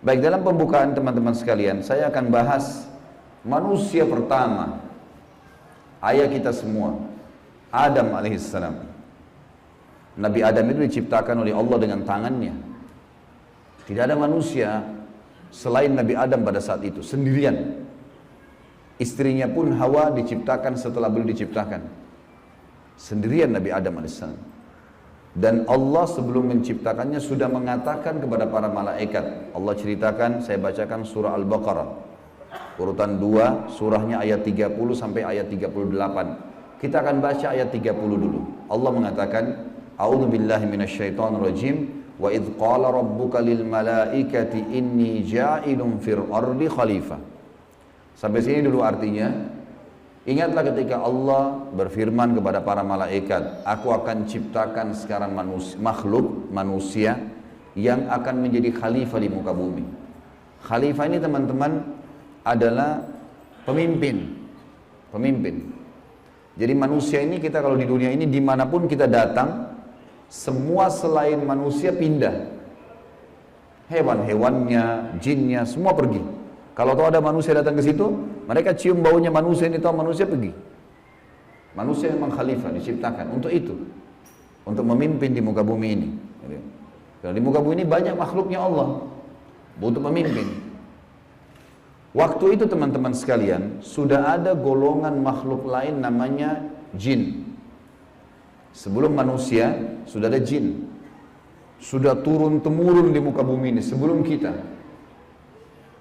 Baik, dalam pembukaan teman-teman sekalian, saya akan bahas manusia pertama, ayah kita semua, Adam alaihissalam. Nabi Adam itu diciptakan oleh Allah dengan tangannya. Tidak ada manusia selain Nabi Adam pada saat itu, sendirian. Istrinya pun Hawa diciptakan setelah beliau diciptakan. Sendirian Nabi Adam alaihissalam. Dan Allah sebelum menciptakannya sudah mengatakan kepada para malaikat. Allah ceritakan, saya bacakan surah Al-Baqarah urutan 2, surahnya ayat 30 sampai ayat 38. Kita akan baca ayat 30 dulu. Allah mengatakan, A'udzubillahi minasyaitonirrajim, wa idh qala rabbuka lil malaikati inni ja'ilun fil ardi khalifah. Sampai sini dulu artinya. Ingatlah ketika Allah berfirman kepada para malaikat, aku akan ciptakan sekarang manusia yang akan menjadi khalifah di muka bumi. Khalifah ini teman-teman adalah pemimpin. Jadi manusia ini, kita kalau di dunia ini dimanapun kita datang, semua selain manusia pindah. Hewan-hewannya, jinnya, semua pergi. Kalau tahu ada manusia datang ke situ, mereka cium baunya manusia, ini tahu manusia pergi. Manusia memang khalifah diciptakan untuk itu, untuk memimpin di muka bumi ini. Karena di muka bumi ini banyak makhluknya Allah, butuh pemimpin. Waktu itu teman-teman sekalian, sudah ada golongan makhluk lain namanya jin. Sebelum manusia sudah ada jin, sudah turun-temurun di muka bumi ini sebelum kita.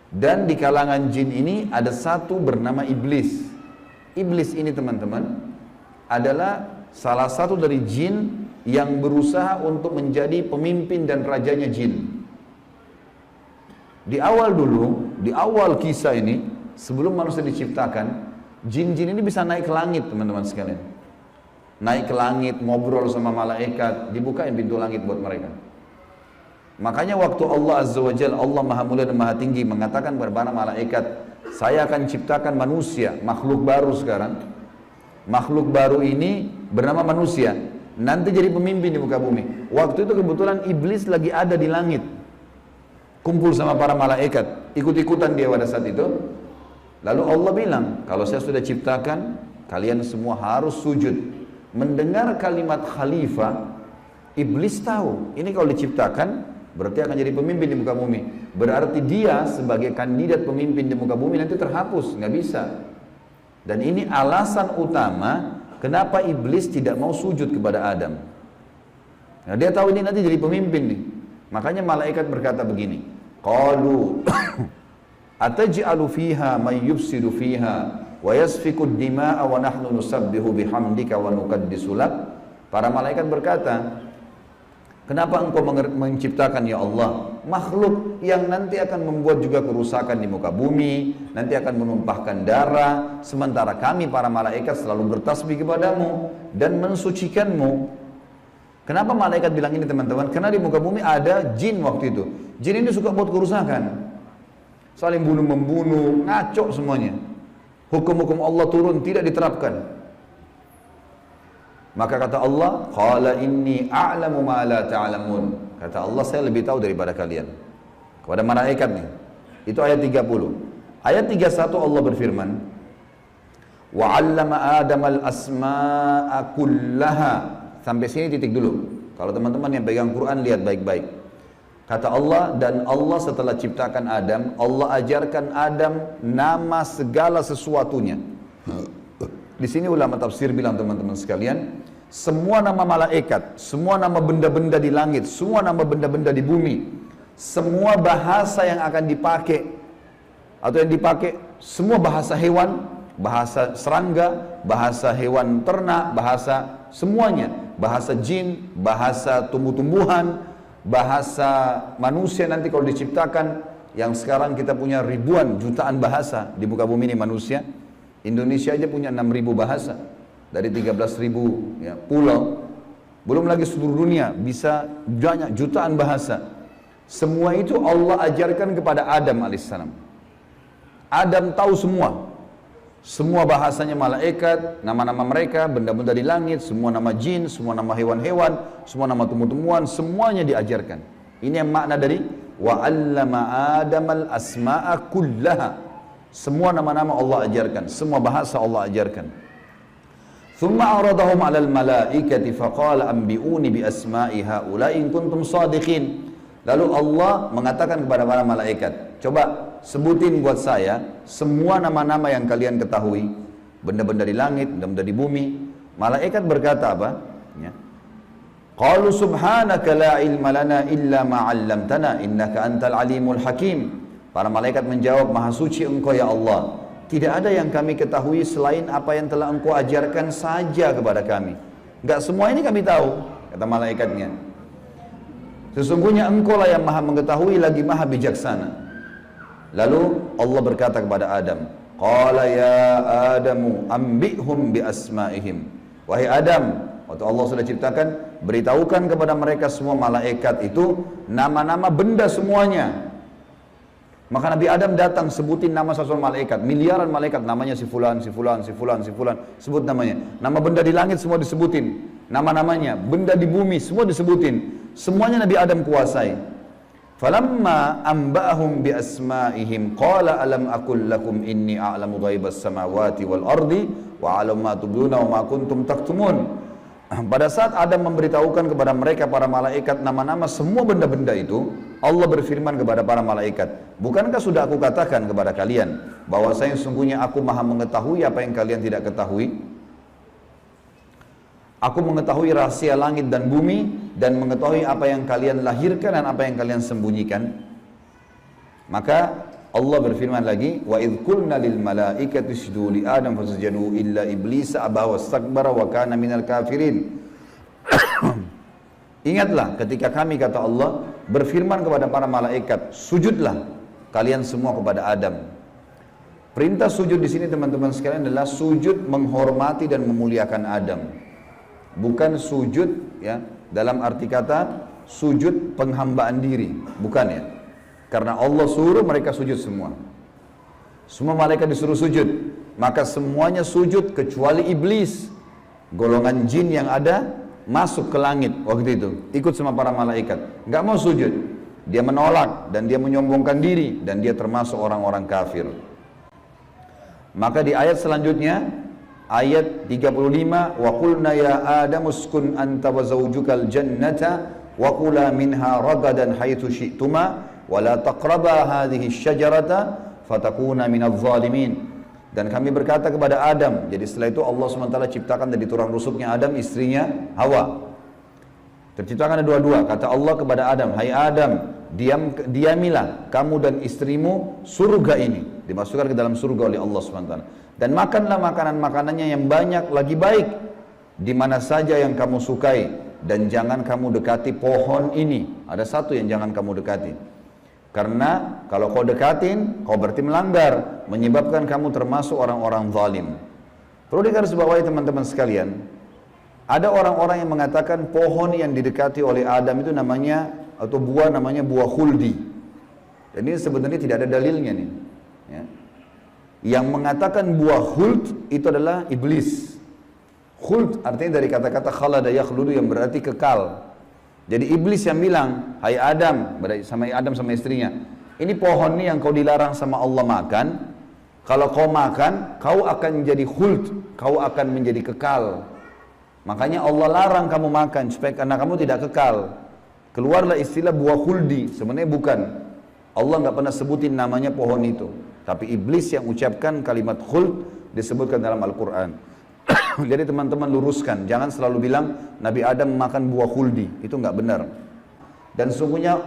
Dan di kalangan jin ini ada satu bernama iblis. Iblis ini teman-teman adalah salah satu dari jin yang berusaha untuk menjadi pemimpin dan rajanya jin. Di awal dulu, di awal kisah ini, sebelum manusia diciptakan, jin-jin ini bisa naik ke langit teman-teman sekalian. Naik ke langit, ngobrol sama malaikat, dibukain pintu langit buat mereka. Makanya waktu Allah Azza wa Jalla, Allah Maha Mulia dan Maha Tinggi, mengatakan kepada para malaikat, saya akan ciptakan manusia, makhluk baru sekarang. Makhluk baru ini bernama manusia, nanti jadi pemimpin di muka bumi. Waktu itu kebetulan iblis lagi ada di langit, kumpul sama para malaikat, ikut-ikutan dia pada saat itu. Lalu Allah bilang, kalau saya sudah ciptakan, kalian semua harus sujud. Mendengar kalimat khalifah, iblis tahu, ini kalau diciptakan, berarti akan jadi pemimpin di muka bumi. Berarti dia sebagai kandidat pemimpin di muka bumi nanti terhapus, nggak bisa. Dan ini alasan utama kenapa iblis tidak mau sujud kepada Adam. Nah, dia tahu ini nanti jadi pemimpin nih. Makanya malaikat berkata begini, qalu ataj'alu fiha may yufsidu fiha wa yasfiku ad-dima'a wa nahnu nusabbihu bihamdika wa nuqaddisu lak. Para malaikat berkata, kenapa engkau menciptakan ya Allah makhluk yang nanti akan membuat juga kerusakan di muka bumi, nanti akan menumpahkan darah, sementara kami para malaikat selalu bertasbih kepadamu dan mensucikanmu. Kenapa malaikat bilang ini teman-teman? Karena di muka bumi ada jin waktu itu. Jin ini suka buat kerusakan, saling bunuh-membunuh, ngaco semuanya. Hukum-hukum Allah turun, tidak diterapkan. Maka kata Allah, qala inni a'lamu ma la ta'lamun. Kata Allah, saya lebih tahu daripada kalian. Kepada malaikat nih. Itu ayat 30. Ayat 31 Allah berfirman, wa 'allama Adam al-asma'a kullaha. Sampai sini titik dulu. Kalau teman-teman yang pegang Quran lihat baik-baik. Kata Allah, dan Allah setelah ciptakan Adam, Allah ajarkan Adam nama segala sesuatunya. Di sini ulama tafsir bilang teman-teman sekalian, semua nama malaikat, semua nama benda-benda di langit, semua nama benda-benda di bumi, semua bahasa yang akan dipakai atau yang dipakai, semua bahasa hewan, bahasa serangga, bahasa hewan ternak, bahasa semuanya, bahasa jin, bahasa tumbuh-tumbuhan, bahasa manusia nanti kalau diciptakan, yang sekarang kita punya ribuan, jutaan bahasa di muka bumi ini manusia. Indonesia aja punya 6.000 bahasa dari 13.000 ya, pulau. Belum lagi seluruh dunia bisa banyak jutaan bahasa. Semua itu Allah ajarkan kepada Adam alaihissalam. Adam tahu semua. Semua bahasanya malaikat, nama-nama mereka, benda-benda di langit, semua nama jin, semua nama hewan-hewan, semua nama tumbuh-tumbuhan, semuanya diajarkan. Ini yang makna dari wa 'allama Adamal asma'a kullaha. Semua nama-nama Allah ajarkan, semua bahasa Allah ajarkan. Thumma aradahum 'alal malaikati faqala anbi'uni bi asma'i haula'i in kuntum shadiqin. Lalu Allah mengatakan kepada para malaikat, coba sebutin buat saya semua nama-nama yang kalian ketahui, benda-benda di langit, benda-benda di bumi. Malaikat berkata apa? Ya. Qalu subhanaka la ilma lana illa ma 'allamtana innaka antal alimul hakim. Para malaikat menjawab, maha suci engkau ya Allah, tidak ada yang kami ketahui selain apa yang telah engkau ajarkan saja kepada kami. Enggak semua ini kami tahu, kata malaikatnya. Sesungguhnya engkau lah yang maha mengetahui lagi maha bijaksana. Lalu Allah berkata kepada Adam, qala ya Adamu ambihum bi asma'ihim. Wahai Adam, waktu Allah sudah ciptakan, beritahukan kepada mereka semua malaikat itu nama-nama benda semuanya. Maka Nabi Adam datang sebutin nama satu malaikat, miliaran malaikat, namanya si fulan, si fulan, si fulan, si fulan, sebut namanya. Nama benda di langit semua disebutin, nama-namanya, benda di bumi semua disebutin. Semuanya Nabi Adam kuasai. Falamma amba'ahum bi asma'ihim qala alam aqul lakum inni a'lamu ghaibas samawati wal ardi wa a'lamu ma tubduna wa ma kuntum taktumun. Pada saat Adam memberitahukan kepada mereka para malaikat nama-nama semua benda-benda itu, Allah berfirman kepada para malaikat, bukankah sudah aku katakan kepada kalian bahwasanya sesungguhnya aku maha mengetahui apa yang kalian tidak ketahui? Aku mengetahui rahasia langit dan bumi dan mengetahui apa yang kalian lahirkan dan apa yang kalian sembunyikan. Maka Allah berfirman lagi, wa idh qulna lil malaikati isjudu li Adam fasajadu illa iblis aba wastakbara wa kana minal kafirin. Ingatlah ketika kami, kata Allah, berfirman kepada para malaikat, sujudlah kalian semua kepada Adam. Perintah sujud di sini teman-teman sekalian adalah sujud menghormati dan memuliakan Adam. Bukan sujud ya dalam arti kata sujud penghambaan diri, bukan ya. Karena Allah suruh mereka sujud semua. Semua malaikat disuruh sujud, maka semuanya sujud kecuali iblis. Golongan jin yang ada masuk ke langit waktu itu, ikut sama para malaikat, nggak mau sujud. Dia menolak dan dia menyombongkan diri dan dia termasuk orang-orang kafir. Maka di ayat selanjutnya, ayat 35, wa qulna ya Adam uskun anta wa zawjukal jannata wa kula minha ragadan haitsu syi'tuma wa la taqraba hadhihi syajarata fatakuna minadh dhalimin. Dan kami berkata kepada Adam, jadi setelah itu Allah SWT ciptakan dari tulang rusuknya Adam istrinya Hawa. Terciptakan ada dua-dua. Kata Allah kepada Adam, hai Adam, diamilah kamu dan istrimu surga ini, dimasukkan ke dalam surga oleh Allah SWT. Dan makanlah makanan-makanannya yang banyak lagi baik di mana saja yang kamu sukai, dan jangan kamu dekati pohon ini. Ada satu yang jangan kamu dekati, karena kalau kau dekatin kau berarti melanggar, menyebabkan kamu termasuk orang-orang zalim. Perlu digarisbawahi teman-teman sekalian, ada orang-orang yang mengatakan pohon yang didekati oleh Adam itu namanya, atau buah namanya buah khuldi. Dan ini sebenarnya tidak ada dalilnya nih ya. Yang mengatakan buah khuld itu adalah iblis. Khuld artinya dari kata-kata khalada yakhludu yang berarti kekal. Jadi iblis yang bilang, hai Adam, sama istrinya, ini pohon ini yang kau dilarang sama Allah makan, kalau kau makan, kau akan menjadi khuld, kau akan menjadi kekal. Makanya Allah larang kamu makan, supaya karena kamu tidak kekal. Keluarlah istilah buah khuldi, sebenarnya bukan. Allah nggak pernah sebutin namanya pohon itu. Tapi iblis yang ucapkan kalimat khuld disebutkan dalam Al-Quran. Jadi teman-teman luruskan, jangan selalu bilang Nabi Adam makan buah khuldi, itu nggak benar. Dan sesungguhnya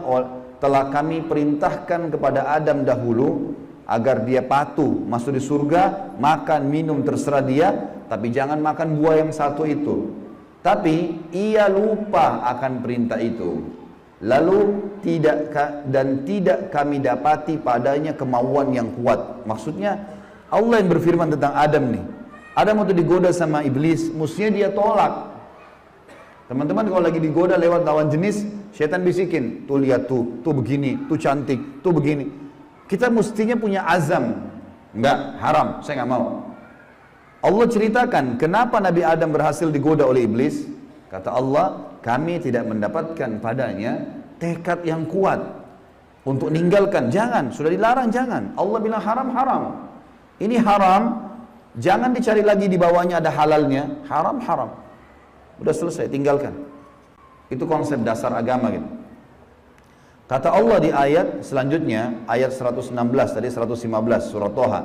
telah kami perintahkan kepada Adam dahulu agar dia patuh masuk di surga, makan minum terserah dia, tapi jangan makan buah yang satu itu. Tapi ia lupa akan perintah itu. Lalu tidak kami dapati padanya kemauan yang kuat. Maksudnya Allah yang berfirman tentang Adam nih. Adam waktu digoda sama iblis, mestinya dia tolak. Teman-teman kalau lagi digoda lewat lawan jenis, syaitan bisikin, tuh lihat tuh begini, tuh cantik, tuh begini. Kita mestinya punya azam, enggak, haram, saya nggak mau. Allah ceritakan kenapa Nabi Adam berhasil digoda oleh iblis. Kata Allah, kami tidak mendapatkan padanya tekad yang kuat. untuk meninggalkan, jangan, sudah dilarang jangan. Allah bilang haram, haram. Ini haram, jangan dicari lagi di bawahnya ada halalnya, haram, haram. Udah selesai, tinggalkan. Itu konsep dasar agama gitu. Kata Allah di ayat selanjutnya, ayat 116 tadi 115 surah Toha.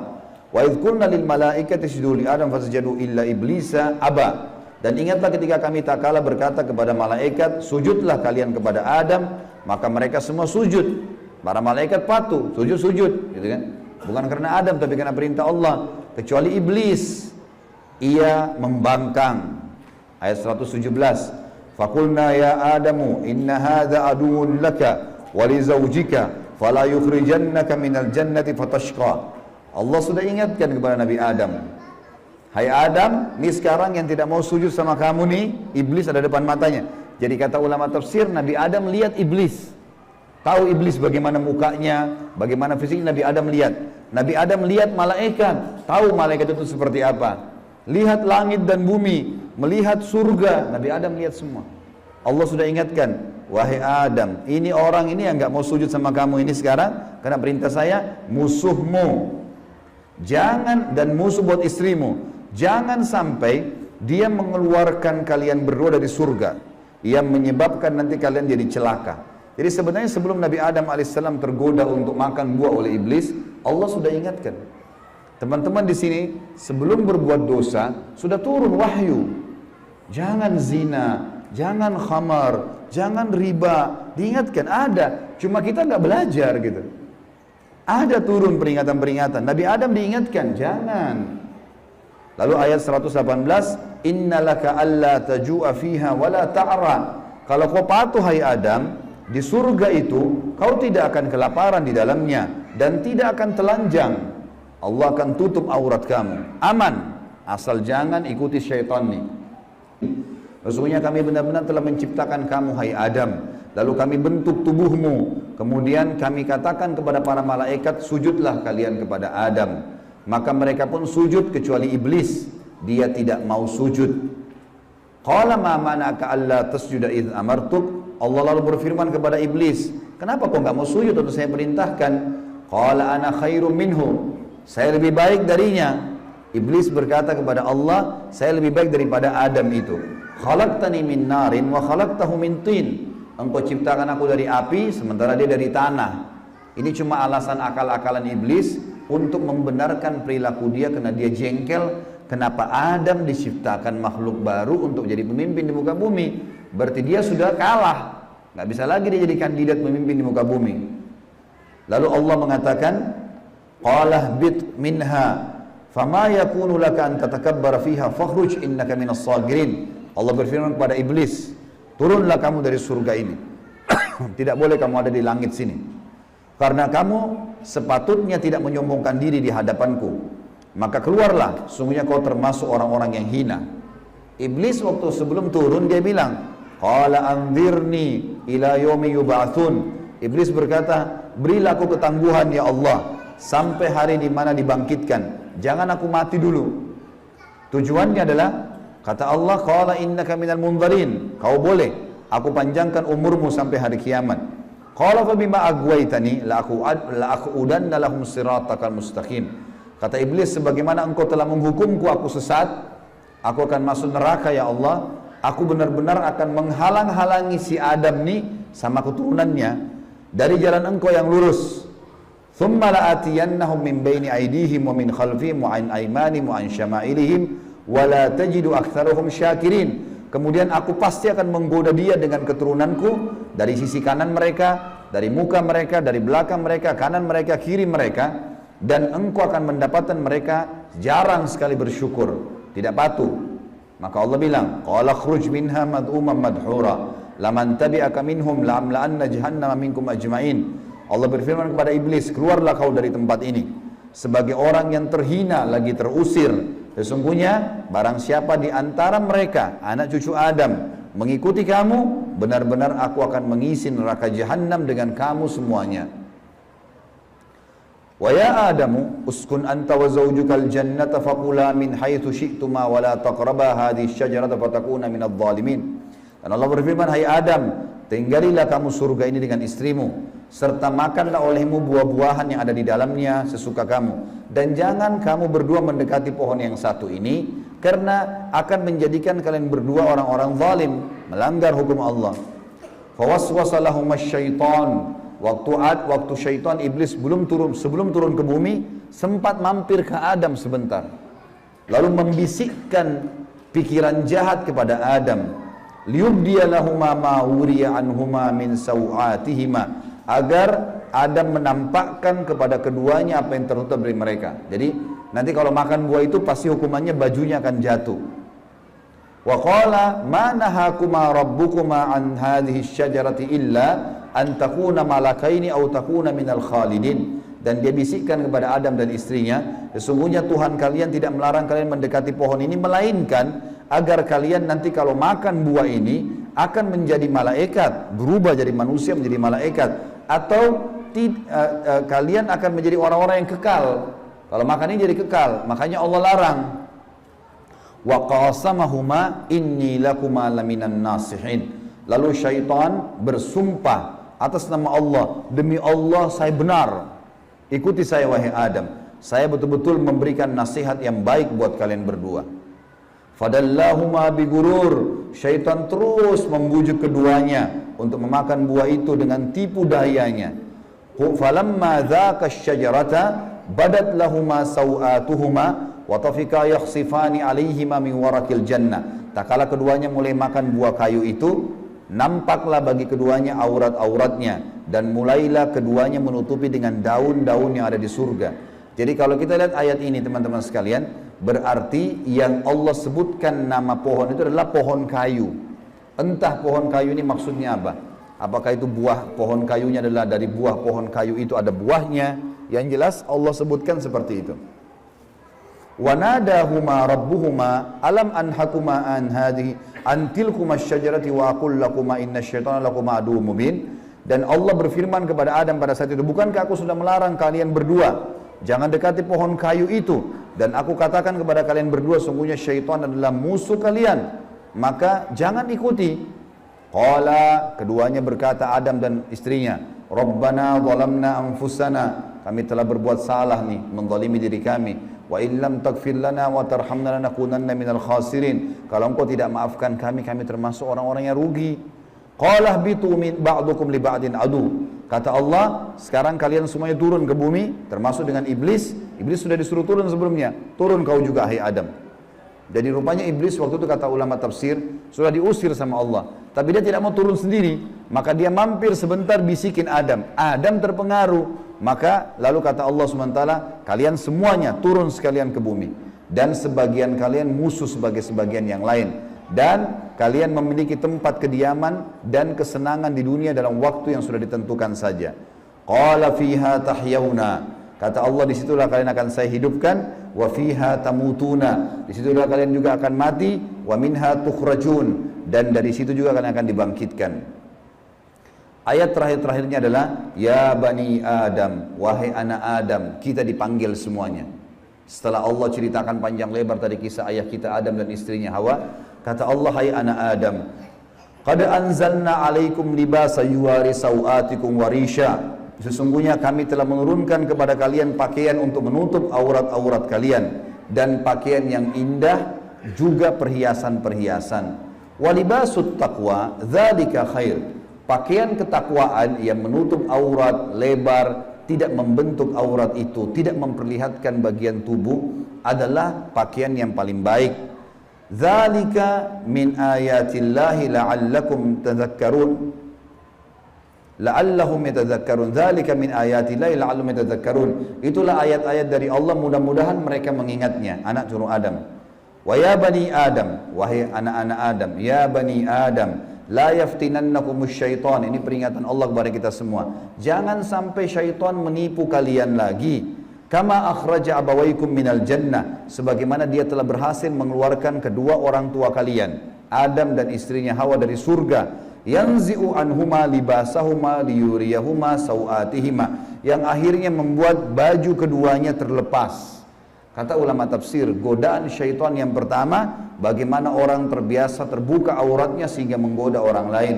Wa idh qulna lil malaikati isjudu li Adam fasajadu illa iblisa aba. Dan ingatlah ketika kami tak kalah berkata kepada malaikat, sujudlah kalian kepada Adam, maka mereka semua sujud. Para malaikat patuh, sujud, gitu kan? Bukan karena Adam tapi karena perintah Allah, kecuali iblis. Ia membangkang. Ayat 117. Faqulna ya Adamu inna hadza aduwwun laka wali zawjika fala yukhrijannaka minal jannati fatashqa. Allah sudah ingatkan kepada Nabi Adam, hai Adam, ini sekarang yang tidak mau sujud sama kamu nih, iblis ada depan matanya. Jadi kata ulama tafsir, Nabi Adam lihat iblis, tahu iblis bagaimana mukanya, bagaimana fisiknya. Nabi Adam lihat. Nabi Adam lihat malaikat, tahu malaikat itu seperti apa. Lihat langit dan bumi, melihat surga, Nabi Adam lihat semua. Allah sudah ingatkan, wahai Adam, ini orang ini yang nggak mau sujud sama kamu ini sekarang, karena perintah saya, musuhmu. Jangan, dan musuh buat istrimu. Jangan sampai dia mengeluarkan kalian berdua dari surga. Ia menyebabkan nanti kalian jadi celaka. Jadi sebenarnya sebelum Nabi Adam alaihissalam tergoda untuk makan buah oleh iblis, Allah sudah ingatkan. Teman-teman di sini sebelum berbuat dosa sudah turun wahyu. Jangan zina, jangan khamar, jangan riba, diingatkan ada, cuma kita nggak belajar gitu. Ada turun peringatan-peringatan. Nabi Adam diingatkan, jangan. Lalu ayat 118, innalaka alla taju'a fiha wala ta'ra. Kalau kau patuh hai Adam, di surga itu kau tidak akan kelaparan di dalamnya dan tidak akan telanjang. Allah akan tutup aurat kamu, aman, asal jangan ikuti syaitan nih. Sesungguhnya kami benar-benar telah menciptakan kamu hai Adam, lalu kami bentuk tubuhmu, kemudian kami katakan kepada para malaikat, sujudlah kalian kepada Adam. Maka mereka pun sujud kecuali iblis, dia tidak mau sujud. Qala ma mana'aka alla tasjuda idh amartuk. Allah lalu berfirman kepada iblis, kenapa kau enggak mau sujud waktu saya perintahkan? Qala ana khairum minhu. Saya lebih baik darinya. Iblis berkata kepada Allah, saya lebih baik daripada Adam itu. Khalaqtani min narin wa khalaqtahu min tin. Engkau ciptakan aku dari api, sementara dia dari tanah. Ini cuma alasan akal-akalan iblis untuk membenarkan perilaku dia, karena dia jengkel. Kenapa Adam diciptakan makhluk baru untuk jadi pemimpin di muka bumi? Berarti dia sudah kalah, nggak bisa lagi dia jadi kandidat pemimpin di muka bumi. Lalu Allah mengatakan, qala bit minha fama yakunu laka an tatakabbara fiha fakhruj innaka minas sagirin. Allah berfirman kepada iblis, turunlah kamu dari surga ini. Tidak boleh kamu ada di langit sini, karena kamu sepatutnya tidak menyombongkan diri di hadapanku. Maka keluarlah, sungguhnya kau termasuk orang-orang yang hina. Iblis waktu sebelum turun dia bilang, qala anzirni ila yaumi yub'atsun. Iblis berkata, berilah aku ketangguhan ya Allah sampai hari di mana dibangkitkan. Jangan aku mati dulu. Tujuannya adalah, kata Allah, qala innaka minal munzarin. Kau boleh, aku panjangkan umurmu sampai hari kiamat. Qala fa bima aghwaytani la aqudanna lahum siratakal mustaqim. Kata iblis, sebagaimana engkau telah menghukumku aku sesat, aku akan masuk neraka ya Allah. Aku benar-benar akan menghalang-halangi si Adam nih sama keturunannya dari jalan engkau yang lurus. Thumma la'atiyannahum min baini aydihim wa min khalfihim wa an aymanihim wa an syama'ilihim wa la tajidu aktsaruhum syakirin. Kemudian aku pasti akan menggoda dia dengan keturunanku dari sisi kanan mereka, dari muka mereka, dari belakang mereka, kanan mereka, kiri mereka. Dan engkau akan mendapatkan mereka jarang sekali bersyukur, tidak patuh. Maka Allah bilang, qala khruj minha mad'uman madhura laman tabi'aka minhum la'amla'anna jahannama minkum ajma'in. Allah berfirman kepada iblis, keluarlah kau dari tempat ini sebagai orang yang terhina lagi terusir. Sesungguhnya barang siapa di antara mereka anak cucu Adam mengikuti kamu, benar-benar aku akan mengisi neraka jahanam dengan kamu semuanya. Wa ya Adamu uskun anta wa zawjukal jannata faqula min haitsu syi'tuma wa la taqraba hadhihi syajarata fatakuna minadh dhalimin. Dan Allah berfirman, hai Adam, tinggalilah kamu surga ini dengan istrimu. serta makanlah olehmu buah-buahan yang ada di dalamnya sesuka kamu, dan jangan kamu berdua mendekati pohon yang satu ini, karena akan menjadikan kalian berdua orang-orang zalim, melanggar hukum Allah. Fawaswasa lahum syaitan, waktu syaitan iblis sebelum turun ke bumi, sempat mampir ke Adam sebentar, lalu membisikkan pikiran jahat kepada Adam, liyubdiya lahuma ma wuriya anhuma min sawatihima, agar Adam menampakkan kepada keduanya apa yang tertutup dari mereka. Jadi nanti kalau makan buah itu pasti hukumannya bajunya akan jatuh. Wa qala ma nahakuma rabbukuma an hadhihi syajarati illa an takuna malakaini aw takuna minal khalidin. Dan dia bisikkan kepada Adam dan istrinya, sesungguhnya Tuhan kalian tidak melarang kalian mendekati pohon ini, melainkan agar kalian nanti kalau makan buah ini akan menjadi malaikat, berubah jadi manusia menjadi malaikat, atau kalian akan menjadi orang-orang yang kekal. Kalau makan ini jadi kekal, makanya Allah larang. Wa qasamahuma inni lakuma laminan nasihin. Lalu syaitan bersumpah atas nama Allah, demi Allah saya benar, ikuti saya wahai Adam, saya betul-betul memberikan nasihat yang baik buat kalian berdua. Fadallahuma bigurur, syaitan terus membujuk keduanya untuk memakan buah itu dengan tipu dayanya. Falamma dzaka asyajarata badat lahuma sawatuhuma wa tafika yakhsifani alaihima min warakil jannah. Tak kala keduanya mulai makan buah kayu itu, nampaklah bagi keduanya aurat-auratnya, dan mulailah keduanya menutupi dengan daun-daun yang ada di surga. Jadi kalau kita lihat ayat ini teman-teman sekalian, berarti yang Allah sebutkan nama pohon itu adalah pohon kayu. Entah pohon kayu ini maksudnya apa. Apakah itu buah pohon kayunya adalah dari buah pohon kayu itu ada buahnya? Yang jelas Allah sebutkan seperti itu. Wa nadahuma rabbuhuma alam anhakuma an hadhihi an tilkuma asyajarati wa aqul lakuma innasyaitan lakuma aduwwum mubin. Dan Allah berfirman kepada Adam pada saat itu, bukankah aku sudah melarang kalian berdua jangan dekati pohon kayu itu, dan aku katakan kepada kalian berdua sungguhnya syaitan adalah musuh kalian, maka jangan ikuti. Qala, keduanya berkata Adam dan istrinya, Rabbana zalamna anfusana, kami telah berbuat salah nih, menzalimi diri kami. Wa illam taghfir lana wa tarhamna lanakunanna minal khasirin. Kalau engkau tidak maafkan kami, kami termasuk orang-orang yang rugi. Qala bitu min ba'dukum li ba'din adu. Kata Allah, sekarang kalian semuanya turun ke bumi, termasuk dengan iblis. Iblis sudah disuruh turun sebelumnya. Turun kau juga, hai Adam. Jadi rupanya iblis waktu itu kata ulama tafsir sudah diusir sama Allah, tapi dia tidak mau turun sendiri, maka dia mampir sebentar bisikin Adam. Adam terpengaruh, maka lalu kata Allah SWT, kalian semuanya turun sekalian ke bumi, dan sebagian kalian musuh sebagai sebagian yang lain, dan kalian memiliki tempat kediaman dan kesenangan di dunia dalam waktu yang sudah ditentukan saja. Qala fiha tahyawna, kata Allah, disitulah kalian akan saya hidupkan. Wa fiha tamutuna, disitulah kalian juga akan mati. Wa minha tukhrajun, dan dari situ juga kalian akan dibangkitkan. Ayat terakhir-terakhirnya adalah ya bani Adam, wahai anak Adam, kita dipanggil semuanya. Setelah Allah ceritakan panjang lebar tadi kisah ayah kita Adam dan istrinya Hawa, kata Allah, hai anak Adam, qad anzalna alaikum libasa yuwari sawatikum warisha, sesungguhnya kami telah menurunkan kepada kalian pakaian untuk menutup aurat-aurat kalian, dan pakaian yang indah, juga perhiasan-perhiasan. Walibasut taqwa dzalika khair, pakaian ketakwaan yang menutup aurat lebar, tidak membentuk aurat itu, tidak memperlihatkan bagian tubuh, adalah pakaian yang paling baik. Dzalika min ayatillahi la'allakum tadhakkarun, la'allahum yatadzakkarun, dzalika min ayatillahi la'allahum yatadzakkarun, itulah ayat-ayat dari Allah, mudah-mudahan mereka mengingatnya. Anak cucu Adam. Wa ya bani Adam, wahai anak-anak Adam, ya bani Adam, la yaftinannakumus syaitan, ini peringatan Allah kepada kita semua, jangan sampai syaitan menipu kalian lagi. Kama akhraja abawaikum minal jannah, sebagaimana dia telah berhasil mengeluarkan kedua orang tua kalian, Adam dan istrinya Hawa, dari surga. Yanzi'u anhuma libasahuma liyuriyahuma sawatihima, yang akhirnya membuat baju keduanya terlepas. Kata ulama tafsir, godaan syaitan yang pertama, bagaimana orang terbiasa terbuka auratnya sehingga menggoda orang lain,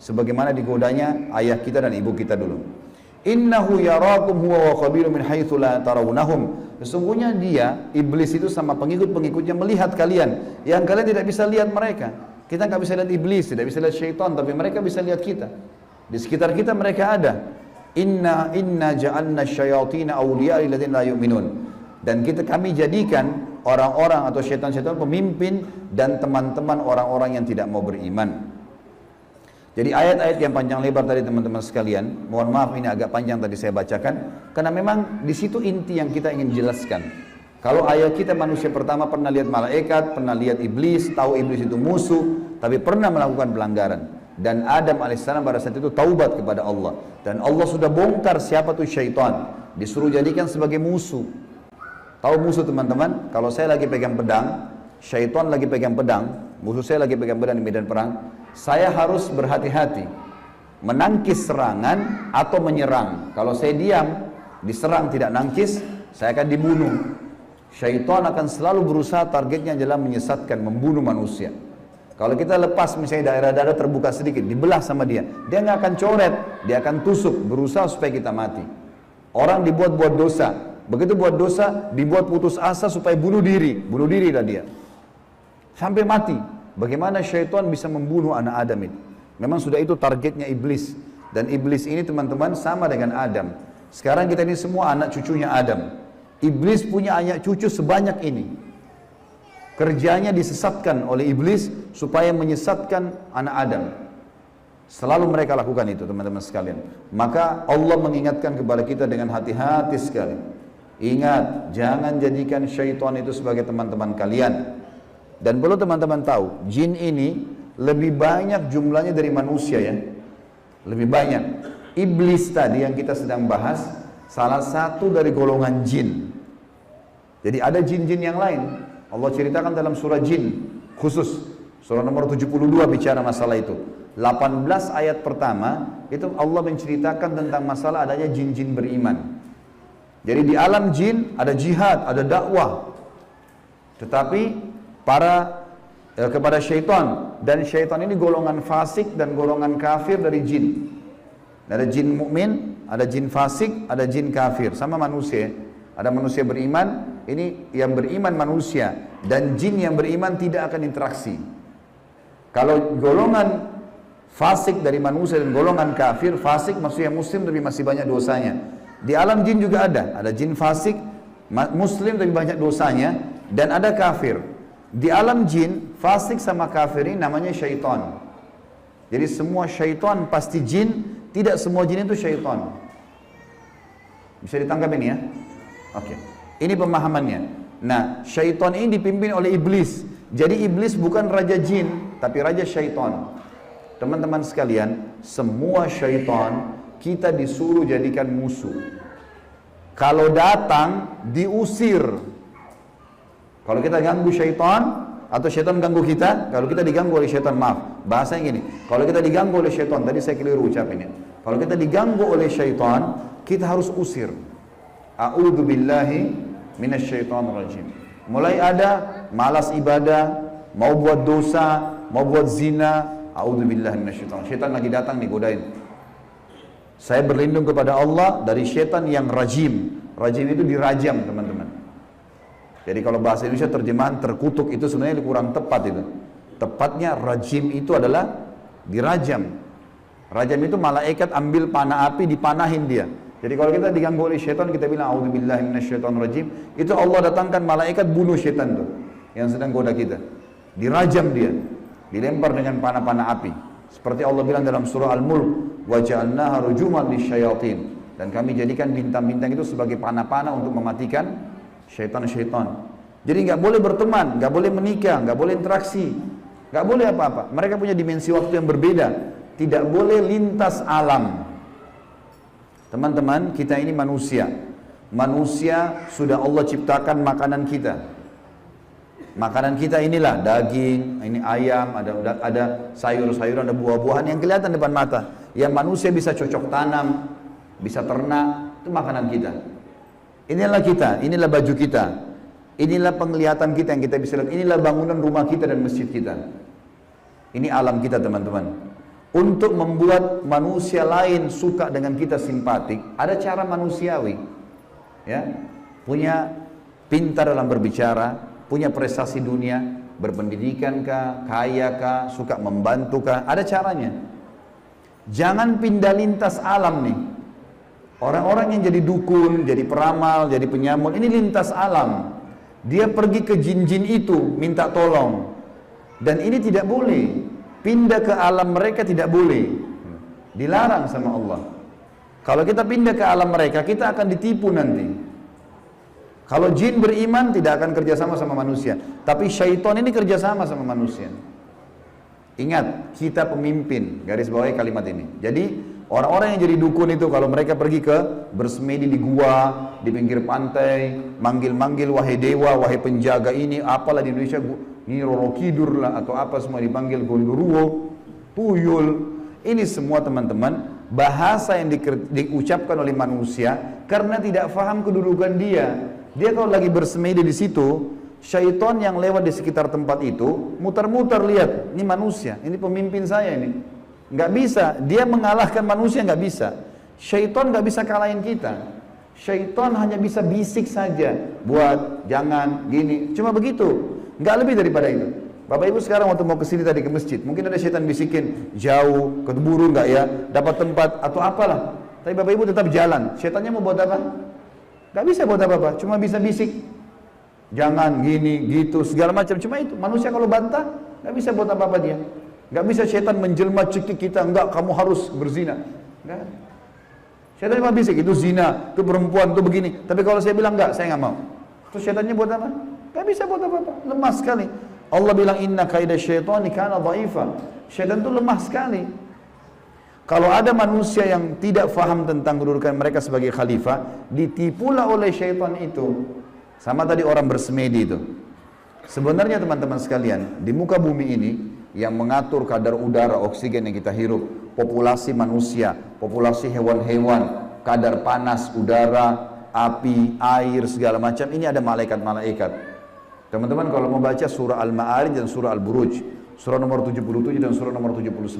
sebagaimana digodanya ayah kita dan ibu kita dulu. Innahu yarakum huwa wa qabilu min haitsu la tarawnahum. Sesungguhnya dia, iblis itu sama pengikut-pengikutnya melihat kalian yang kalian tidak bisa lihat mereka. Kita nggak bisa lihat iblis, tidak bisa lihat syaitan, tapi mereka bisa lihat kita. Di sekitar kita mereka ada. Inna ja'alna syayatina awliya lil ladzina la yu'minun. Dan kami jadikan orang-orang atau syaitan-syaitan pemimpin dan teman-teman orang-orang yang tidak mau beriman. Jadi ayat-ayat yang panjang lebar tadi teman-teman sekalian, mohon maaf ini agak panjang tadi saya bacakan, karena memang di situ inti yang kita ingin jelaskan. Kalau ayat kita manusia pertama pernah lihat malaikat, pernah lihat iblis, tahu iblis itu musuh, tapi pernah melakukan pelanggaran. Dan Adam alaihissalam pada saat itu taubat kepada Allah. Dan Allah sudah bongkar siapa tuh syaitan, disuruh jadikan sebagai musuh. Tahu musuh teman-teman? Kalau saya lagi pegang pedang, syaitan lagi pegang pedang, musuh saya lagi pegang pedang di medan perang, saya harus berhati-hati menangkis serangan atau menyerang. Kalau saya diam, diserang tidak nangkis, saya akan dibunuh. Syaitan akan selalu berusaha, targetnya adalah menyesatkan, membunuh manusia. Kalau kita lepas misalnya daerah dada terbuka sedikit, dibelah sama dia nggak akan coret, dia akan tusuk, berusaha supaya kita mati. Orang dibuat dosa, begitu buat dosa, dibuat putus asa supaya bunuh diri lah dia sampai mati. Bagaimana syaitan bisa membunuh anak Adam ini? Memang sudah itu targetnya iblis. Dan iblis ini teman-teman sama dengan Adam. Sekarang kita ini semua anak cucunya Adam. Iblis punya anak cucu sebanyak ini. Kerjanya disesatkan oleh iblis supaya menyesatkan anak Adam. Selalu mereka lakukan itu teman-teman sekalian. Maka Allah mengingatkan kepada kita dengan hati-hati sekali. Ingat, jangan jadikan syaitan itu sebagai teman-teman kalian. Dan perlu teman-teman tahu, jin ini lebih banyak jumlahnya dari manusia ya. Lebih banyak. Iblis tadi yang kita sedang bahas, salah satu dari golongan jin. Jadi ada jin-jin yang lain. Allah ceritakan dalam surah jin, khusus. Surah nomor 72 bicara masalah itu. 18 ayat pertama, itu Allah menceritakan tentang masalah adanya jin-jin beriman. Jadi di alam jin ada jihad, ada dakwah. Tetapi kepada syaitan, dan syaitan ini golongan fasik dan golongan kafir dari jin. Ada jin mukmin, ada jin fasik, ada jin kafir, sama manusia. Ada manusia beriman, ini yang beriman manusia, dan jin yang beriman tidak akan interaksi. Kalau golongan fasik dari manusia dan golongan kafir, fasik maksudnya muslim tapi masih banyak dosanya. Di alam jin juga ada jin fasik, muslim tapi banyak dosanya, dan ada kafir. Di alam jin, fasik sama kafir ini namanya syaitan. Jadi semua syaitan pasti jin, tidak semua jin itu syaitan. Bisa ditangkap ini ya? Oke. Ini pemahamannya. Nah, syaitan ini dipimpin oleh iblis. Jadi iblis bukan raja jin, tapi raja syaitan. Teman-teman sekalian, semua syaitan kita disuruh jadikan musuh. Kalau datang, diusir. Kalau kita ganggu syaitan, atau syaitan ganggu kita, kalau kita diganggu oleh syaitan, maaf, bahasanya gini, kalau kita diganggu oleh syaitan, tadi saya keliru ucapinnya, kalau kita diganggu oleh syaitan, kita harus usir. A'udzubillahi minasyaitonirrajim. Mulai ada malas ibadah, mau buat dosa, mau buat zina, a'udzubillahi minasyaitonirrajim. Syaitan lagi datang nih, godain. Saya berlindung kepada Allah dari syaitan yang rajim. Rajim itu dirajam teman-teman. Jadi kalau bahasa Indonesia terjemahan terkutuk itu sebenarnya kurang tepat itu. Tepatnya rajim itu adalah dirajam. Rajam itu malaikat ambil panah api dipanahin dia. Jadi kalau kita diganggu oleh syaitan kita bilang a'udzubillahi minasyaitonirrajim, itu Allah datangkan malaikat bunuh syaitan itu yang sedang goda kita. Dirajam dia, dilempar dengan panah-panah api. Seperti Allah bilang dalam surah Al-Mulk, wa ja'alnaha rujuman lisyayatin. Dan kami jadikan bintang-bintang itu sebagai panah-panah untuk mematikan syaitan-syaitan. Jadi nggak boleh berteman, nggak boleh menikah, nggak boleh interaksi, nggak boleh apa-apa. Mereka punya dimensi waktu yang berbeda. Tidak boleh lintas alam. Teman-teman, kita ini manusia. Manusia sudah Allah ciptakan makanan kita. Makanan kita inilah daging, ini ayam, ada sayur-sayuran, ada buah-buahan yang kelihatan depan mata. Yang manusia bisa cocok tanam, bisa ternak, itu makanan kita. Inilah kita, inilah baju kita, inilah penglihatan kita yang kita bisa lihat, inilah bangunan rumah kita dan masjid kita. Ini alam kita teman-teman. untuk membuat manusia lain suka dengan kita, simpatik, ada cara manusiawi. Ya, punya pintar dalam berbicara, punya prestasi dunia, berpendidikan kah, kaya kah, suka membantu kah, ada caranya. Jangan pindah lintas alam nih. Orang-orang yang jadi dukun, jadi peramal, jadi penyamun, ini lintas alam. Dia pergi ke jin-jin itu, minta tolong. Dan ini tidak boleh. Pindah ke alam mereka tidak boleh. Dilarang sama Allah. Kalau kita pindah ke alam mereka, kita akan ditipu nanti. Kalau jin beriman, tidak akan kerjasama sama manusia. Tapi syaitan ini kerjasama sama manusia. Ingat, kita pemimpin. Garis bawahi kalimat ini. Jadi, orang-orang yang jadi dukun itu, kalau mereka pergi ke bersemedi di gua, di pinggir pantai, manggil-manggil, wahai dewa, wahai penjaga ini, apalah di Indonesia, ini Roro Kidur lah, atau apa semua dipanggil, Gondoruo, Tuyul. Ini semua teman-teman, bahasa yang diucapkan oleh manusia, karena tidak faham kedudukan dia. Dia kalau lagi bersemedi di situ, syaitan yang lewat di sekitar tempat itu, muter-muter lihat, ini manusia, ini pemimpin saya ini. Nggak bisa, dia mengalahkan manusia nggak bisa. Syaitan nggak bisa kalahin kita. Syaitan hanya bisa bisik saja, buat, jangan, gini, cuma begitu. Nggak lebih daripada itu. Bapak Ibu sekarang waktu mau kesini tadi ke masjid, mungkin ada syaitan bisikin, jauh, keburu nggak ya, dapat tempat atau apalah. Tapi Bapak Ibu tetap jalan. Syaitannya mau buat apa? Nggak bisa buat apa-apa, cuma bisa bisik. Jangan gini, gitu, segala macam. Cuma itu. Manusia kalau bantah, nggak bisa buat apa-apa dia. Nggak bisa syaitan menjelma cekik kita, enggak, kamu harus berzina. Nggak. Syaitan cuma bisik, itu zina, itu perempuan, itu begini. Tapi kalau saya bilang enggak, saya nggak mau. Terus syaitannya buat apa? Nggak bisa buat apa-apa, lemah sekali. Allah bilang inna kaidah syaitani kana dhaifa. Syaitan itu lemah sekali. Kalau ada manusia yang tidak faham tentang kedudukan mereka sebagai khalifah, ditipulah oleh syaitan itu. Sama tadi orang bersemedi itu. Sebenarnya teman-teman sekalian, di muka bumi ini yang mengatur kadar udara, oksigen yang kita hirup, populasi manusia, populasi hewan-hewan, kadar panas udara, api, air, segala macam, ini ada malaikat-malaikat. Teman-teman kalau mau baca surah Al-Ma'arij dan surah Al-Buruj, surah nomor 77 dan surah nomor 79.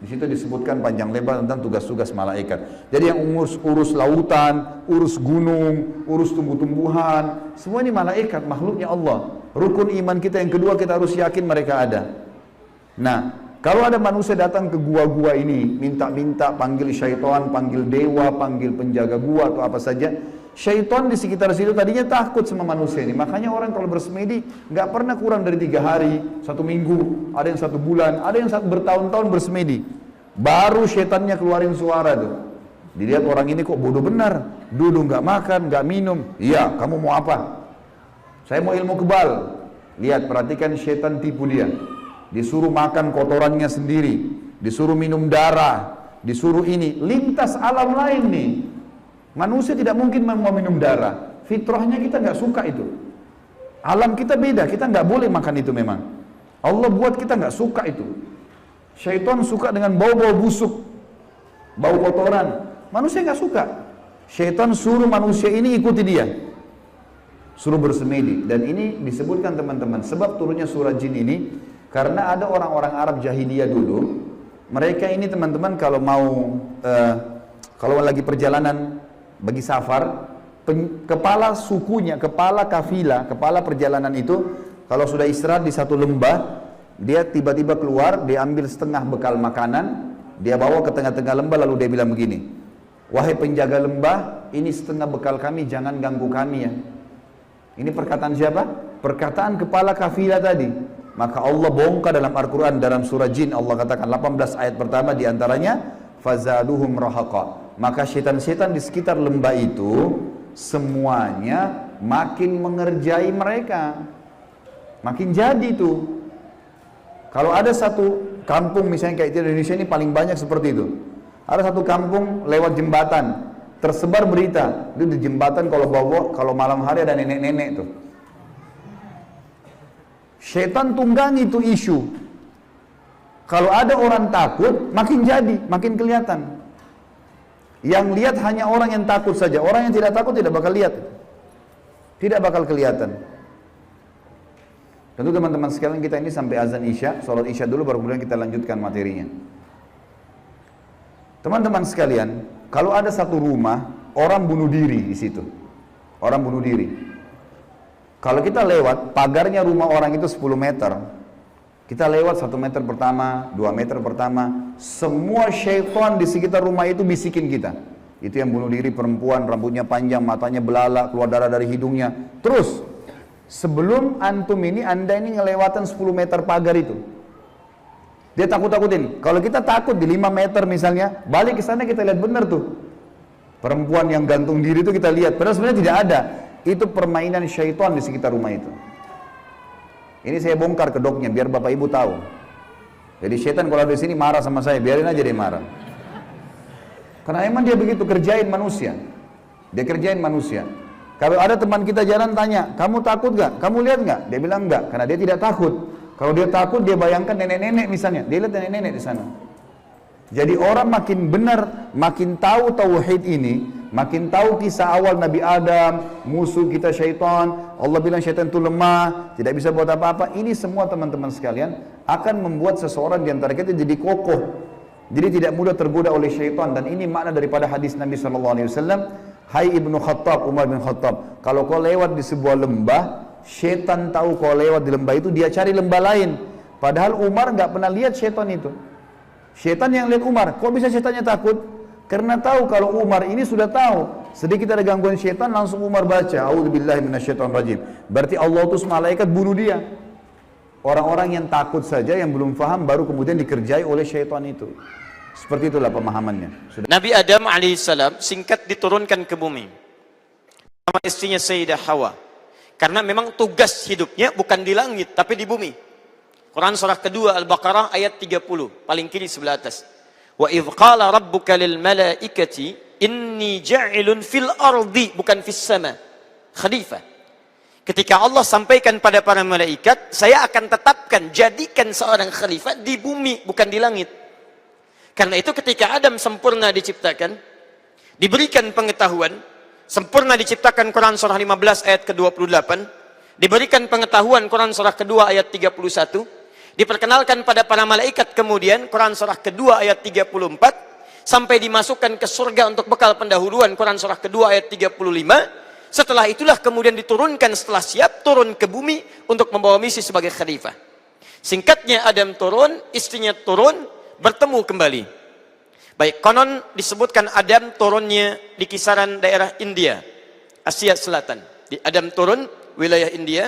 Di situ disebutkan panjang lebar tentang tugas-tugas malaikat. Jadi yang urus lautan, urus gunung, urus tumbuh-tumbuhan, semua ini malaikat, makhluknya Allah. Rukun iman kita yang kedua, kita harus yakin mereka ada. Nah, kalau ada manusia datang ke gua-gua ini, minta-minta, panggil syaitan, panggil dewa, panggil penjaga gua atau apa saja, syaitan di sekitar situ tadinya takut sama manusia ini. Makanya orang kalau bersemedi nggak pernah kurang dari 3 hari, 1 minggu, ada yang 1 bulan, ada yang bertahun-tahun bersemedi. Baru syaitannya keluarin suara tuh. Dilihat orang ini kok bodoh benar, duduk nggak makan, nggak minum. Iya, kamu mau apa? Saya mau ilmu kebal. Lihat, perhatikan syaitan tipu dia. Disuruh makan kotorannya sendiri, disuruh minum darah, disuruh ini, lintas alam lain nih. Manusia tidak mungkin mau minum darah. Fitrahnya kita nggak suka itu. Alam kita beda, kita nggak boleh makan itu memang. Allah buat kita nggak suka itu. Syaitan suka dengan bau-bau busuk, bau kotoran. Manusia nggak suka. Syaitan suruh manusia ini ikuti dia, suruh bersemedi. Dan ini disebutkan teman-teman, sebab turunnya surah jin ini karena ada orang-orang Arab jahiliyah dulu. Mereka ini teman-teman kalau mau kalau lagi perjalanan bagi safar, kepala sukunya, kepala kafilah, kepala perjalanan itu kalau sudah istirahat di satu lembah, dia tiba-tiba keluar, dia ambil setengah bekal makanan, dia bawa ke tengah-tengah lembah, lalu dia bilang begini, wahai penjaga lembah, ini setengah bekal kami, jangan ganggu kami ya. Ini perkataan siapa? Perkataan kepala kafilah tadi. Maka Allah bongkar dalam Al-Quran, dalam surah Jin, Allah katakan 18 ayat pertama diantaranya, fazaduhum rahaqa. Maka syaitan-syaitan di sekitar lembah itu semuanya makin mengerjai mereka, makin jadi tuh. Kalau ada satu kampung misalnya kayak di Indonesia ini paling banyak seperti itu. Ada satu kampung lewat jembatan, tersebar berita, itu di jembatan kalau malam hari ada nenek-nenek tuh. Syaitan tunggangi itu isu. Kalau ada orang takut, makin jadi, makin kelihatan. Yang lihat hanya orang yang takut saja. Orang yang tidak takut tidak bakal lihat. Tidak bakal kelihatan. Tentu teman-teman sekalian, kita ini sampai azan Isya, sholat Isya dulu baru kemudian kita lanjutkan materinya. Teman-teman sekalian, kalau ada satu rumah, orang bunuh diri di situ. Orang bunuh diri. Kalau kita lewat, pagarnya rumah orang itu 10 meter. Kita lewat 1 meter pertama, 2 meter pertama, semua syaitan di sekitar rumah itu bisikin kita. Itu yang bunuh diri perempuan, rambutnya panjang, matanya belalak, keluar darah dari hidungnya. Terus, sebelum antum ini, anda ini ngelewatan 10 meter pagar itu. Dia takut-takutin. Kalau kita takut di 5 meter misalnya, balik ke sana kita lihat benar tuh. Perempuan yang gantung diri itu kita lihat. Padahal sebenarnya tidak ada. Itu permainan syaitan di sekitar rumah itu. Ini saya bongkar kedoknya biar Bapak Ibu tahu. Jadi syaitan kalau ada di sini marah sama saya, biarin aja dia marah. Karena emang dia begitu kerjain manusia. Dia kerjain manusia. Kalau ada teman kita jalan tanya, kamu takut gak? Kamu lihat gak? Dia bilang enggak, karena dia tidak takut. Kalau dia takut, dia bayangkan nenek-nenek misalnya. Dia lihat nenek-nenek di sana. Jadi orang makin benar, makin tahu tauhid ini, makin tahu kisah awal Nabi Adam, musuh kita syaitan, Allah bilang syaitan itu lemah, tidak bisa buat apa-apa. Ini semua teman-teman sekalian akan membuat seseorang di antara kita jadi kokoh. Jadi tidak mudah tergoda oleh syaitan. Dan ini makna daripada hadis Nabi SAW. Hai Ibnu Khattab, Umar bin Khattab, kalau kau lewat di sebuah lembah, syaitan tahu kau lewat di lembah itu, dia cari lembah lain. Padahal Umar nggak pernah lihat syaitan itu. Syaitan yang lihat Umar. Kok bisa syaitannya takut? Karena tahu kalau Umar ini sudah tahu. Sedikit ada gangguan syaitan, langsung Umar baca A'udzubillahi minasyaitonirrajim. Berarti Allah utus malaikat bunuh dia. Orang-orang yang takut saja, yang belum faham, baru kemudian dikerjai oleh syaitan itu. Seperti itulah pemahamannya. Nabi Adam alaihissalam singkat diturunkan ke bumi sama istrinya Sayyidah Hawa. Karena memang tugas hidupnya bukan di langit, tapi di bumi. Quran surah kedua Al-Baqarah ayat 30, paling kiri sebelah atas. Wa idh qala rabbuka lil malaikati inni ja'ilun fil ardi, bukan fis sama, khalifah. Ketika Allah sampaikan pada para malaikat, saya akan tetapkan, jadikan seorang khalifah di bumi, bukan di langit. Karena itu ketika Adam sempurna diciptakan, diberikan pengetahuan, sempurna diciptakan Quran surah 15 ayat ke-28, diberikan pengetahuan Quran surah kedua ayat 31, diperkenalkan pada para malaikat kemudian Quran surah kedua ayat 34, sampai dimasukkan ke surga untuk bekal pendahuluan Quran surah kedua ayat 35. Setelah itulah kemudian diturunkan setelah siap turun ke bumi untuk membawa misi sebagai khalifah. Singkatnya Adam turun, istrinya turun, bertemu kembali. Baik, konon disebutkan Adam turunnya di kisaran daerah India, Asia Selatan. Di Adam turun wilayah India,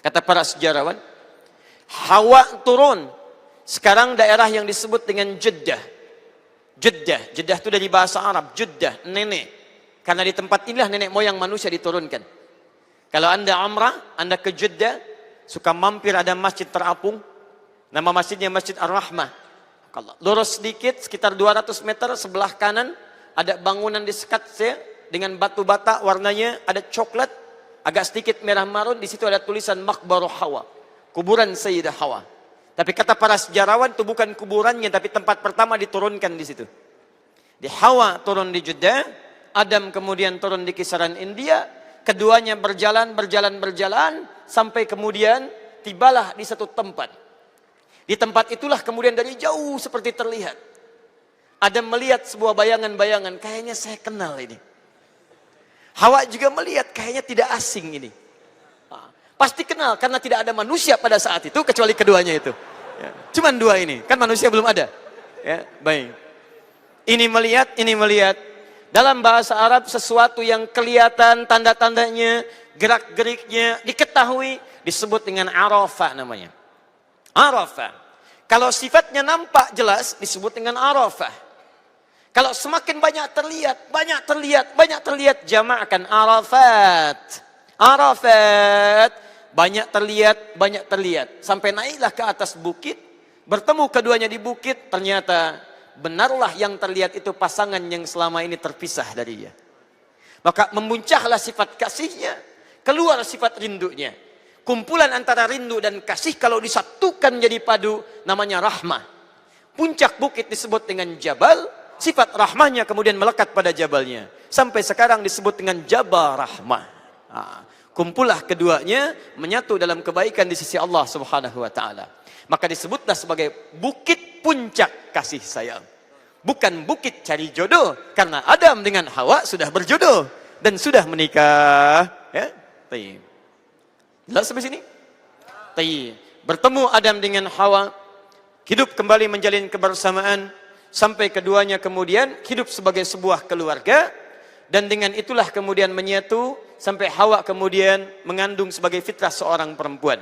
kata para sejarawan. Hawa turun sekarang daerah yang disebut dengan Jeddah. Jeddah itu dari bahasa Arab, Jeddah, nenek. Karena di tempat inilah nenek moyang manusia diturunkan. Kalau anda umrah, anda ke Jeddah, suka mampir ada masjid terapung, nama masjidnya Masjid Ar-Rahmah. Kalau lurus sedikit, sekitar 200 meter sebelah kanan, ada bangunan disekat dengan batu bata, warnanya ada coklat, agak sedikit merah marun. Di situ ada tulisan Maqbarah Hawa, kuburan Sayyidah Hawa. Tapi kata para sejarawan itu bukan kuburannya, tapi tempat pertama diturunkan di situ. Di Hawa turun di Jeddah, Adam kemudian turun di kisaran India. Keduanya berjalan sampai kemudian tibalah di satu tempat. Di tempat itulah kemudian dari jauh seperti terlihat Adam melihat sebuah bayangan-bayangan, kayaknya saya kenal ini. Hawa juga melihat, kayaknya tidak asing ini. Pasti kenal karena tidak ada manusia pada saat itu kecuali keduanya itu. Ya. Cuman dua ini, kan manusia belum ada. Ya, baik. Ini melihat. Dalam bahasa Arab sesuatu yang kelihatan tanda-tandanya, gerak-geriknya diketahui disebut dengan arafah namanya. Arafah. Kalau sifatnya nampak jelas disebut dengan arafah. Kalau semakin banyak terlihat, jama'kan arafat. Arafat, banyak terlihat. Sampai naiklah ke atas bukit, bertemu keduanya di bukit, ternyata benarlah yang terlihat itu pasangan yang selama ini terpisah dari dia. Maka memuncaklah sifat kasihnya, keluar sifat rindunya. Kumpulan antara rindu dan kasih kalau disatukan jadi padu namanya rahmah. Puncak bukit disebut dengan jabal, sifat rahmahnya kemudian melekat pada jabalnya. Sampai sekarang disebut dengan Jabal Rahmah. Kumpulah keduanya menyatu dalam kebaikan di sisi Allah Subhanahu wa taala. Maka disebutlah sebagai bukit puncak kasih sayang. bukan bukit cari jodoh, karena Adam dengan Hawa sudah berjodoh dan sudah menikah. Ya, tayyib. Jelas sampai sini? Tayyib. Bertemu Adam dengan Hawa, hidup kembali menjalin kebersamaan, sampai keduanya kemudian hidup sebagai sebuah keluarga, dan dengan itulah kemudian menyatu sampai Hawa kemudian mengandung sebagai fitrah seorang perempuan.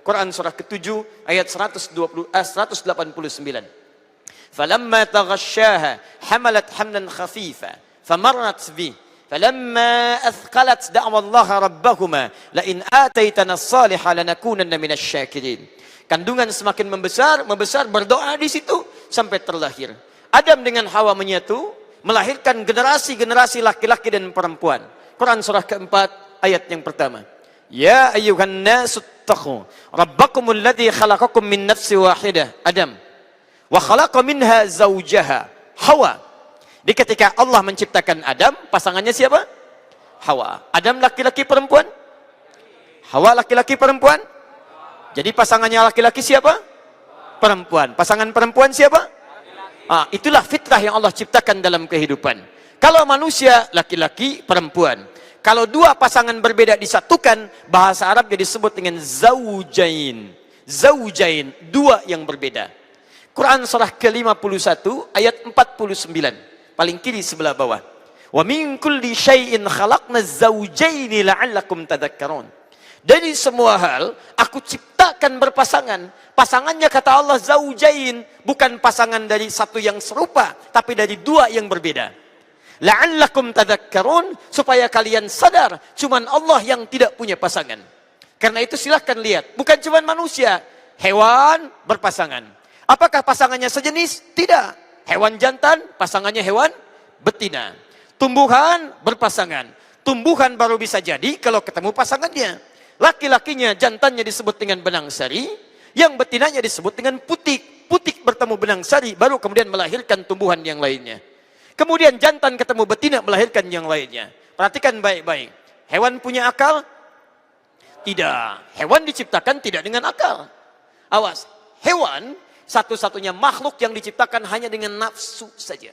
Quran surah ke-7 ayat 189. Falamma taghasyaha hamalat hamlan khafifa famarrat bih falamma athqalat da'wa Allah rabbahuma la in ataitana as-salihah lanakunanna minasy syakirin. Kandungan semakin membesar berdoa di situ sampai terlahir. Adam dengan Hawa menyatu, melahirkan generasi-generasi laki-laki dan perempuan. Quran surah keempat ayat yang pertama. Ya ayyuhan nasu taqu rabbakumul ladzi khalaqakum min nafsin wahidah, Adam. Wa khalaqa minha zawjaha, Hawa. Di ketika Allah menciptakan Adam, pasangannya siapa? Hawa. Adam laki-laki perempuan? Hawa laki-laki perempuan? Jadi pasangannya laki-laki siapa? Perempuan. Pasangan perempuan siapa? Itulah fitrah yang Allah ciptakan dalam kehidupan. Kalau manusia laki-laki perempuan, kalau dua pasangan berbeda disatukan, bahasa Arab jadi disebut dengan zaujain. Zaujain, dua yang berbeda. Quran surah ke-51 ayat 49, paling kiri sebelah bawah. Wa min kulli syai'in khalaqna zaujaini la'allakum tadhakkarun. Dari semua hal aku ciptakan berpasangan. Pasangannya kata Allah zaujain, bukan pasangan dari satu yang serupa, tapi dari dua yang berbeda. La'allakum tadhakkarun, supaya kalian sadar cuman Allah yang tidak punya pasangan. Karena itu silahkan lihat, bukan cuman manusia, hewan berpasangan. Apakah pasangannya sejenis? Tidak. Hewan jantan, pasangannya hewan betina. Tumbuhan berpasangan. Tumbuhan baru bisa jadi kalau ketemu pasangannya. Laki-lakinya, jantannya disebut dengan benang sari, yang betinanya disebut dengan putik. Putik bertemu benang sari, baru kemudian melahirkan tumbuhan yang lainnya. Kemudian jantan ketemu betina melahirkan yang lainnya. Perhatikan baik-baik. Hewan punya akal? Tidak. Hewan diciptakan tidak dengan akal. Awas, hewan satu-satunya makhluk yang diciptakan hanya dengan nafsu saja.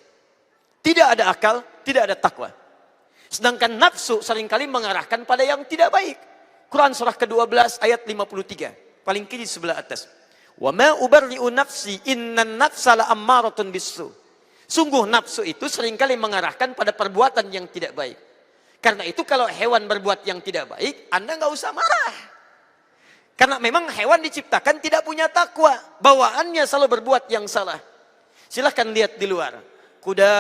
Tidak ada akal, tidak ada takwa. Sedangkan nafsu seringkali mengarahkan pada yang tidak baik. Quran surah ke-12 ayat 53, paling kiri sebelah atas. Wa ma ubarri'u nafsi innan nafsa la'ammaratun bisu. Sungguh nafsu itu seringkali mengarahkan pada perbuatan yang tidak baik. Karena itu kalau hewan berbuat yang tidak baik, Anda nggak usah marah. Karena memang hewan diciptakan tidak punya takwa. Bawaannya selalu berbuat yang salah. Silahkan lihat di luar. Kuda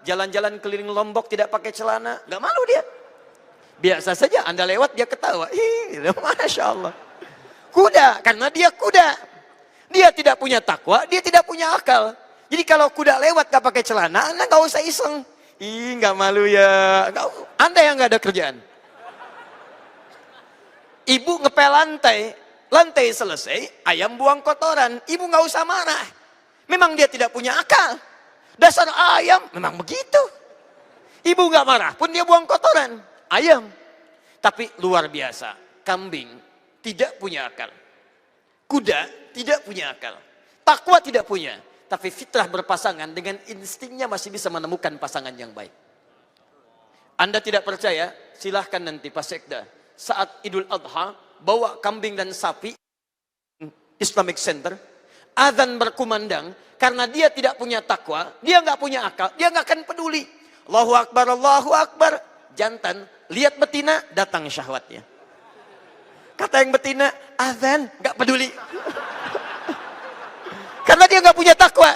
jalan-jalan keliling Lombok tidak pakai celana, nggak malu dia. Biasa saja Anda lewat dia ketawa. Masya Allah. Kuda, karena dia kuda. Dia tidak punya takwa, dia tidak punya akal. Jadi kalau kuda lewat gak pakai celana, Anda gak usah iseng. Gak malu ya. Anda yang gak ada kerjaan. Ibu ngepel lantai. Lantai selesai, ayam buang kotoran. Ibu gak usah marah. Memang dia tidak punya akal. Dasar ayam, memang begitu. Ibu gak marah pun dia buang kotoran. Ayam. Tapi luar biasa. Kambing tidak punya akal. Kuda tidak punya akal. Takwa tidak punya. Tapi fitrah berpasangan dengan instingnya masih bisa menemukan pasangan yang baik. Anda tidak percaya? Silahkan nanti Pak Sekda. Saat Idul Adha, bawa kambing dan sapi Islamic Center. Azan berkumandang. Karena dia tidak punya takwa, dia nggak punya akal, dia nggak akan peduli. Allahu Akbar, Allahu Akbar. Jantan, lihat betina, datang syahwatnya. Kata yang betina, azan, nggak peduli. Karena dia nggak punya takwa.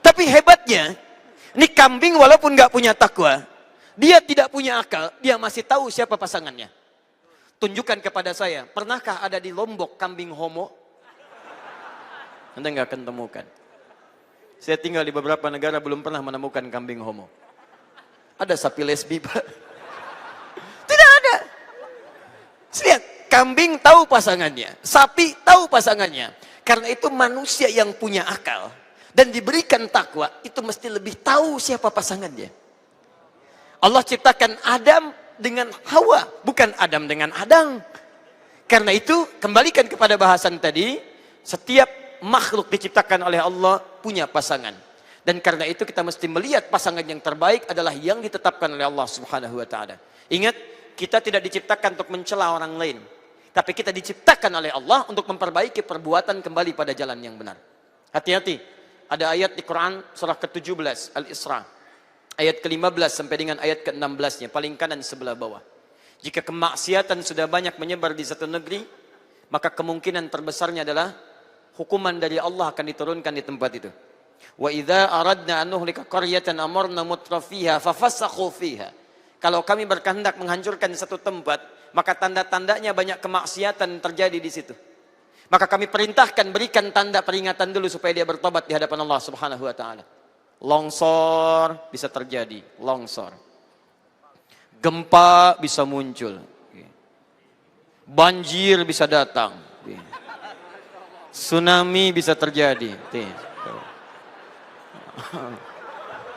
Tapi hebatnya, ini kambing walaupun nggak punya takwa, dia tidak punya akal, dia masih tahu siapa pasangannya. Tunjukkan kepada saya, pernahkah ada di Lombok kambing homo? Anda nggak akan temukan. Saya tinggal di beberapa negara belum pernah menemukan kambing homo. Ada sapi lesbi, Pak? Tidak ada. Lihat, kambing tahu pasangannya, sapi tahu pasangannya. Karena itu manusia yang punya akal dan diberikan takwa itu mesti lebih tahu siapa pasangannya. Allah ciptakan Adam dengan Hawa, bukan Adam dengan Adang. Karena itu kembalikan kepada bahasan tadi, setiap makhluk diciptakan oleh Allah punya pasangan. Dan karena itu kita mesti melihat pasangan yang terbaik adalah yang ditetapkan oleh Allah Subhanahu wa taala. Ingat, kita tidak diciptakan untuk mencela orang lain, tapi kita diciptakan oleh Allah untuk memperbaiki perbuatan kembali pada jalan yang benar. Hati-hati, ada ayat di Quran surah ke-17 Al-Isra, ayat ke-15 sampai dengan ayat ke-16-nya, paling kanan sebelah bawah. Jika kemaksiatan sudah banyak menyebar di satu negeri, maka kemungkinan terbesarnya adalah hukuman dari Allah akan diturunkan di tempat itu. Wa idza aradna an nuhlika qaryatan amarna mutrafiha fafasakhu fiha. Kalau kami berkehendak menghancurkan satu tempat, maka tanda-tandanya banyak kemaksiatan terjadi di situ. Maka kami perintahkan berikan tanda peringatan dulu supaya dia bertobat di hadapan Allah Subhanahu wa taala. Longsor bisa terjadi, longsor. Gempa bisa muncul. Banjir bisa datang. Tsunami bisa terjadi.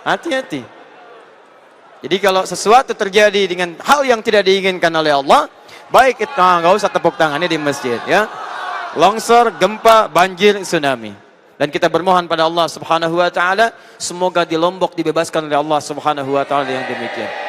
Hati-hati. Jadi kalau sesuatu terjadi dengan hal yang tidak diinginkan oleh Allah, baik itu nggak usah tepuk tangannya di masjid, ya. Longsor, gempa, banjir, tsunami. Dan kita bermohon pada Allah Subhanahu wa taala semoga di Lombok dibebaskan oleh Allah Subhanahu wa taala yang demikian.